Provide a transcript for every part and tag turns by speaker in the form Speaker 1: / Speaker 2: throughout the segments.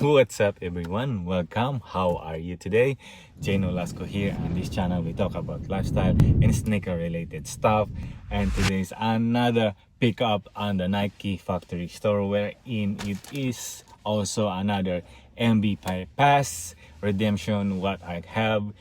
Speaker 1: What's up everyone? Welcome. How are you today? Jane Olasco here. On this channel we talk about lifestyle and sneaker related stuff. And today's another pickup on the Nike factory store, wherein it is also another MB Pass redemption. What I have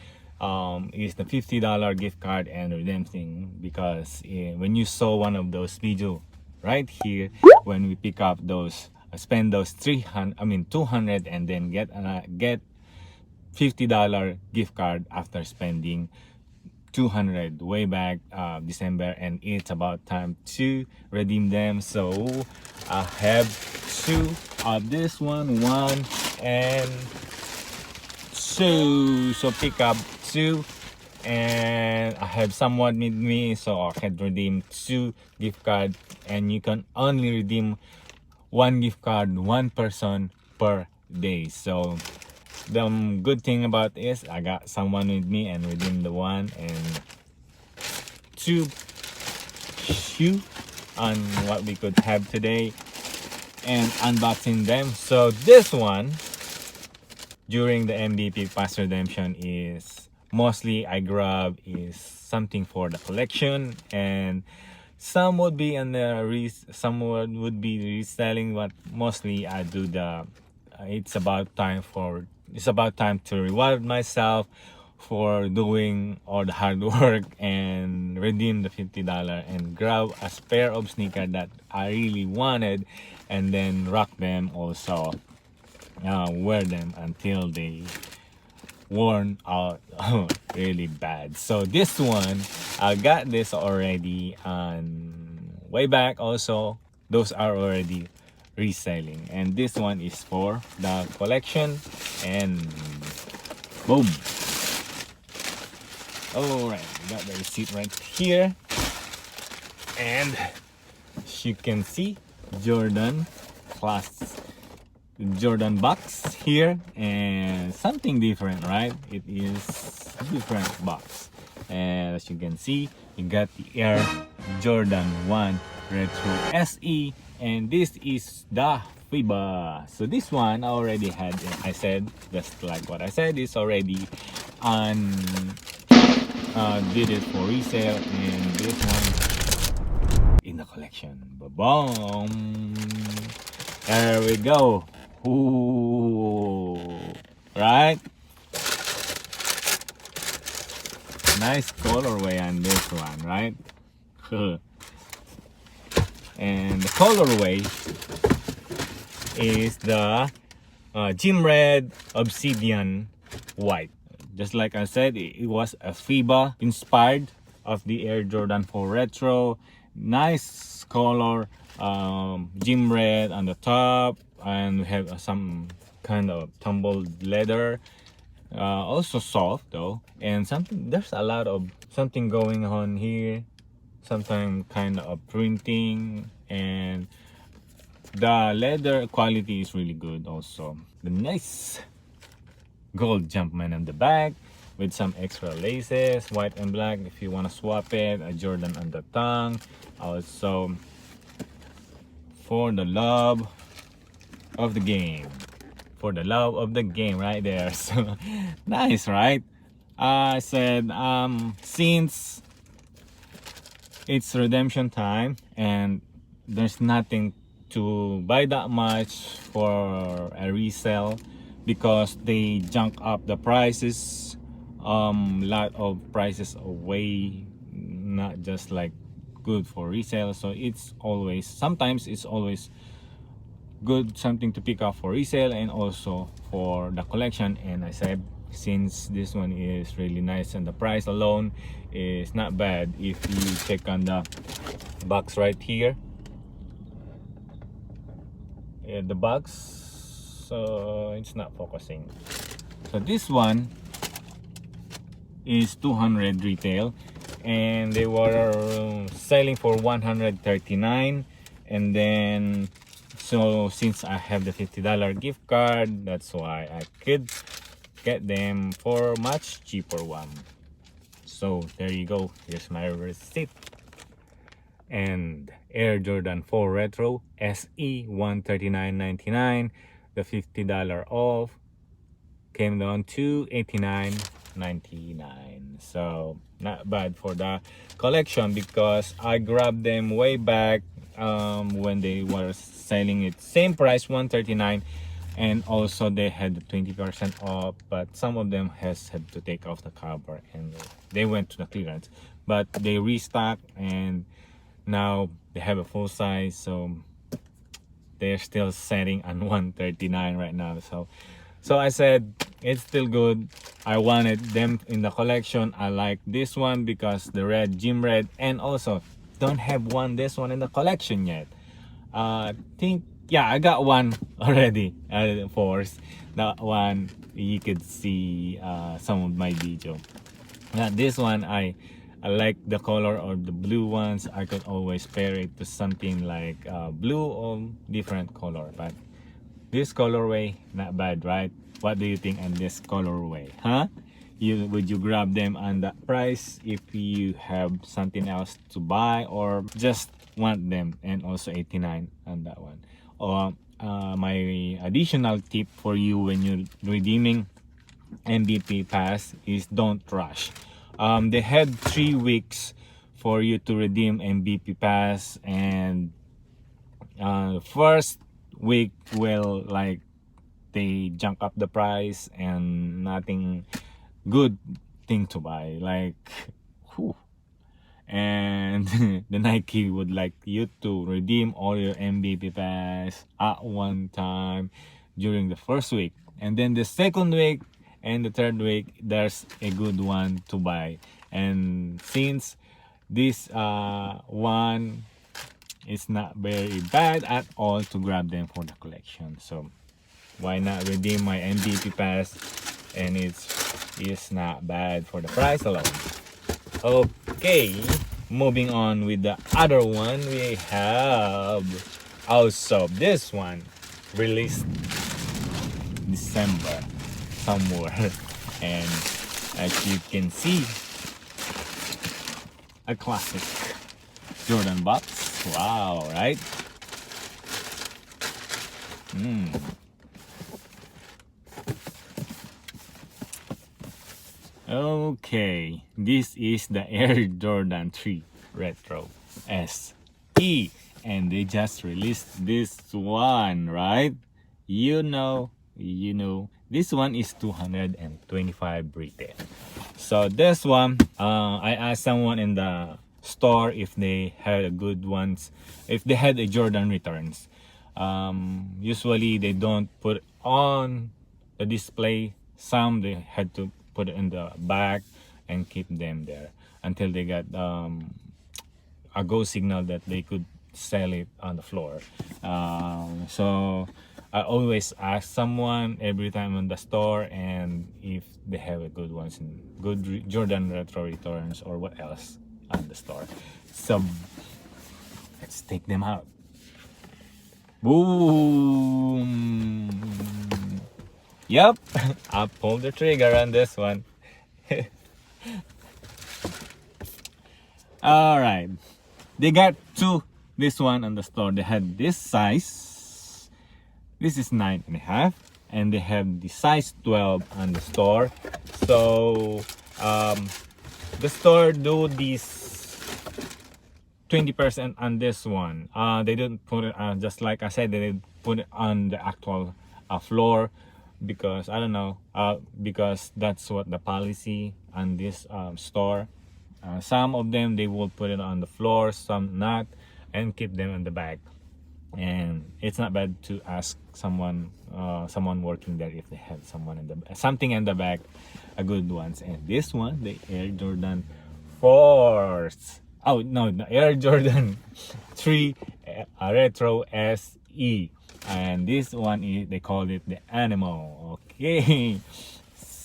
Speaker 1: is the $50 gift card and redemption, because when you saw one of those videos right here, when we pick up those spend those 200 and then get $50 gift card after spending 200 way back December, and it's about time to redeem them. So I have two of this one and two, so pick up two, and I have someone with me, so I can redeem two gift card, and you can only redeem one gift card, one person per day. So the good thing about is I got someone with me and redeem the one and two shoe on what we could have today and unboxing them. So this one during the MVP pass redemption is mostly I grab is something for the collection, and some would be in the some would be reselling, but mostly I do the it's about time to reward myself for doing all the hard work and redeem the $50 and grab a pair of sneakers that I really wanted, and then rock them also, wear them until they worn out really bad. So this one I got this already on way back. Also those are already reselling, and this one is for the collection. And boom, all right, got the receipt right here, and as you can see, Jordan box here, and something different, right? It is a different box, and as you can see, you got the Air Jordan 1 Retro SE, and this is the fiba. So this one I already had, I said, just like what I said, is already on did it for resale, and this one in the collection. Boom, there we go. Ooh, right? Nice colorway on this one, right? And the colorway is the gym red obsidian white. Just like I said, it was a FIBA inspired of the Air Jordan 4 Retro. Nice color, gym red on the top, and we have some kind of tumbled leather, also soft though, and there's a lot of something going on here, sometimes kind of printing, and the leather quality is really good. Also the nice gold Jumpman on the back with some extra laces, white and black if you want to swap it, a Jordan on the tongue, also for the love of the game, right there. So nice, right? I said since it's redemption time and there's nothing to buy that much for a resale, because they junk up the prices, lot of prices away, not just like good for resale. So sometimes it's always good something to pick up for resale and also for the collection. And I said, since this one is really nice and the price alone is not bad, if you check on the box right here, the box, so it's not focusing. So this one is 200 retail, and they were selling for 139, and then so since I have the $50 gift card, that's why I could get them for much cheaper one. So there you go, here's my receipt. And Air Jordan 4 Retro SE 139.99, the $50 off came down to $89.99. So not bad for the collection, because I grabbed them way back when they were selling it same price, $139, and also they had the 20% off, but some of them has had to take off the cover and they went to the clearance, but they restocked and now they have a full size, so they're still selling on $139 right now. So I said it's still good. I wanted them in the collection. I like this one because the red, gym red, and also don't have this one in the collection yet. Think, yeah, I got one already. Force that one you could see some of my video. This one I like the color or the blue ones. I could always pair it to something like blue or different color, but this colorway not bad, right? What do you think on this colorway, huh? Would you grab them on that price if you have something else to buy, or just want them? And also 89 on that one. Or my additional tip for you when you're redeeming MVP pass is don't rush. They had 3 weeks for you to redeem MVP pass, and first week will like they jump up the price and nothing good thing to buy, like whew. And the Nike would like you to redeem all your MVP pass at one time during the first week, and then the second week and the third week there's a good one to buy. And since this one is not very bad at all to grab them for the collection, so why not redeem my MVP pass, and it's not bad for the price alone. Okay, moving on with the other one, we have also this one released December somewhere, and as you can see, a classic Jordan box. Wow, right? Okay, this is the Air Jordan 3 Retro SE, and they just released this one, right? You know, this one is 225 retail. So this one, I asked someone in the store if they had a good ones, if they had a Jordan returns. Usually they don't put on the display. Some they had to put it in the back and keep them there until they got a go signal that they could sell it on the floor. So I always ask someone every time in the store, and if they have a good ones and good Jordan retro returns or what else on the store. So let's take them out. Boom! Yep, I pulled the trigger on this one. All right, they got this one on the store. They had this size. This is 9.5, and they have the size 12 on the store. So the store do this 20% on this one. They didn't put it on, just like I said, they didn't put it on the actual floor, because I don't know, because that's what the policy on this store. Some of them they will put it on the floor, some not, and keep them in the back. And it's not bad to ask someone working there if they have something in the back, a good ones. And this one, the Air Jordan 4s. Oh no, the Air Jordan 3 Retro SE, and this one is, they call it the Animal. Okay,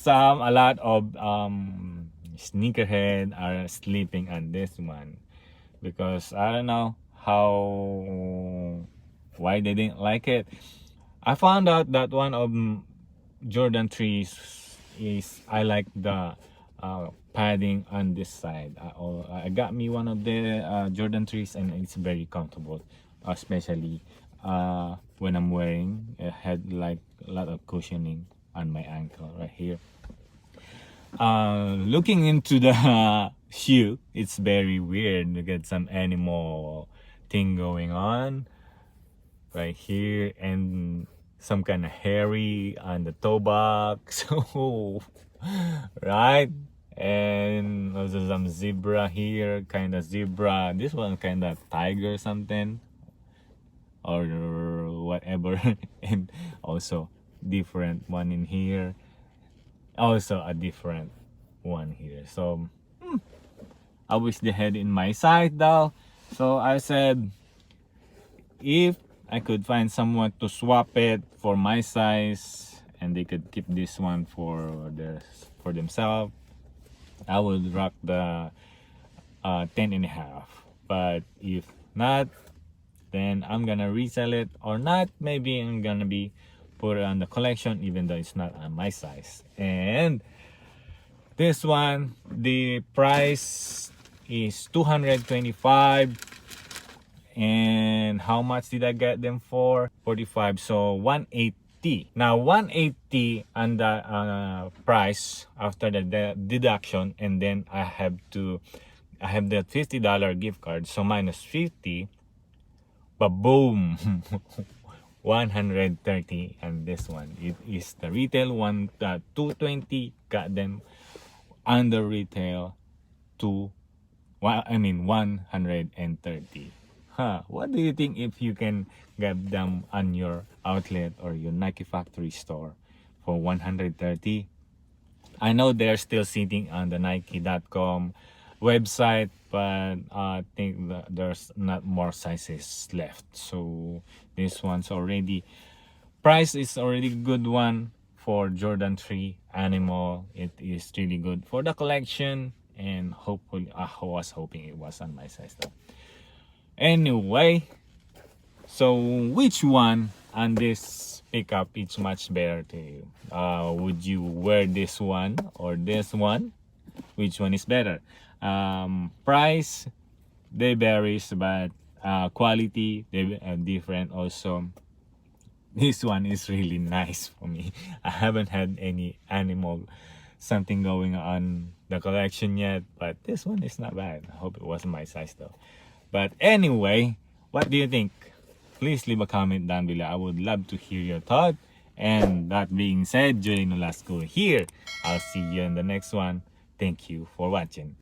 Speaker 1: a lot of sneakerhead are sleeping on this one, because I don't know why they didn't like it. I found out that one of Jordan 3s is I like the padding on this side. I got me one of the Jordan 3s, and it's very comfortable, especially when I'm wearing. It had like a lot of cushioning on my ankle right here. Looking into the shoe, it's very weird. You get some animal thing going on right here, and some kind of hairy on the toe box. So, right? And also some zebra here, kind of zebra. This one kind of tiger something or whatever. And also different one in here. Also a different one here. So I wish they had in my size though. So I said, if I could find someone to swap it for my size and they could keep this one for themselves, I would rock the 10 and a half. But if not, then I'm gonna resell it, or not, maybe I'm gonna be put it on the collection even though it's not on my size. And this one, the price is 225. And how much did I get them for? 45. So 180. Now 180 on the price after the deduction, and then I have that $50 gift card, so minus 50. But boom, 130. And this one, it is the retail one, 220. Got them under retail to 130. What do you think if you can get them on your outlet or your Nike factory store for 130? I know they're still sitting on the Nike.com website, but I think that there's not more sizes left. So this one's already, price is already good one for Jordan 3 Animal. It is really good for the collection, and hopefully I was hoping it was on my size though. Anyway, so which one on this pickup is much better to you? Would you wear this one or this one? Which one is better? Price, they varies, but quality, they are different also. This one is really nice for me. I haven't had any animal something going on the collection yet, but this one is not bad. I hope it wasn't my size though. But anyway, what do you think? Please leave a comment down below. I would love to hear your thought. And that being said, Joey Nolasco here. I'll see you in the next one. Thank you for watching.